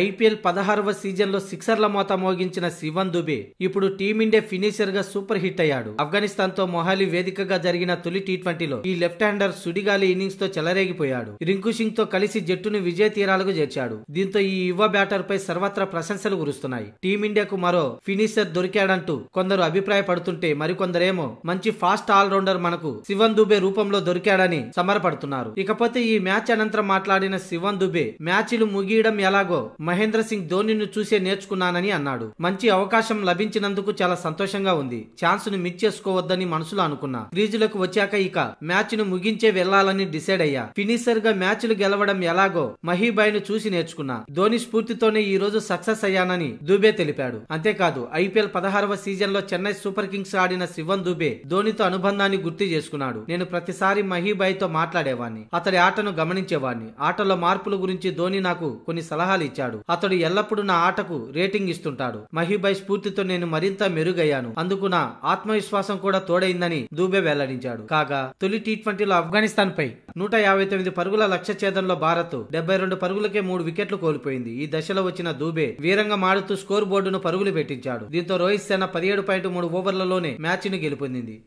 IPL 16వ సీజన్లో సిక్సర్ల మోత మోగించిన శివన్ దుబే ఇప్పుడు టీమిండియా ఫినిషర్ గా సూపర్ హిట్ అయ్యాడు. ఆఫ్ఘనిస్తాన్ తో మొహాలీ వేదికగా జరిగిన తొలి టీ20లో ఈ లెఫ్ట్ హ్యాండర్ సుడిగాలి ఇన్నింగ్స్ తో చెలరేగిపోయాడు. రింకు సింగ్ తో కలిసి జట్టును విజయ తీరాలకు చేర్చాడు. దీంతో ఈ యువ బ్యాటర్ పై సర్వత్రా ప్రశంసలు కురుస్తున్నాయి. టీమిండియాకు మరో ఫినిషర్ దొరికాడంటూ కొందరు అభిప్రాయపడుతుంటే మరికొందరేమో మంచి ఫాస్ట్ ఆల్ రౌండర్ మనకు శివన్ దుబే రూపంలో దొరికాడని సమరపడుతున్నారు. ఇకపోతే ఈ మ్యాచ్ అనంతరం మాట్లాడిన శివన్ దుబే మ్యాచ్లు ముగియడం ఎలాగో మహేంద్ర సింగ్ ధోనిని చూసే నేర్చుకున్నానని అన్నాడు. మంచి అవకాశం లభించినందుకు చాలా సంతోషంగా ఉంది. ఛాన్స్ ను మిస్ చేసుకోవద్దని మనసులో అనుకున్నా. క్రీజులకు వచ్చాక ఇక మ్యాచ్ ను ముగించే వెళ్లాలని డిసైడ్ అయ్యా. ఫినిషర్ గా మ్యాచ్లు గెలవడం ఎలాగో మహీబాయ్ ను చూసి నేర్చుకున్నా. ధోని స్ఫూర్తితోనే ఈ రోజు సక్సెస్ అయ్యానని దుబే తెలిపాడు. అంతేకాదు ఐపీఎల్ 16వ సీజన్ లో చెన్నై సూపర్ కింగ్స్ ఆడిన శివన్ దుబే ధోనితో అనుబంధాన్ని గుర్తు చేసుకున్నాడు. నేను ప్రతిసారి మహీబాయ్ తో మాట్లాడేవాడిని. అతడి ఆటను గమనించేవాడిని. ఆటలో మార్పుల గురించి ధోని నాకు కొన్ని సలహాలు ఇచ్చాడు. అతడు ఎల్లప్పుడూ నా ఆటకు రేటింగ్ ఇస్తుంటాడు. మహీబాయ్ స్ఫూర్తితో నేను మరింత మెరుగయ్యాను. అందుకు నా ఆత్మవిశ్వాసం కూడా తోడైందని దుబే వెల్లడించాడు. కాగా తొలి టీ20లో ఆఫ్ఘనిస్తాన్ పై 159 పరుగుల లక్ష్య ఛేదంలో భారత్ 72 పరుగులకే 3 వికెట్లు కోల్పోయింది. ఈ దశలో వచ్చిన దుబే వీరంగా మాడుతూ స్కోర్ బోర్డును పరుగులు పెట్టించాడు. దీంతో రోహిత్ సేన 17.3 ఓవర్లలోనే మ్యాచ్ ను గెలుపొందింది.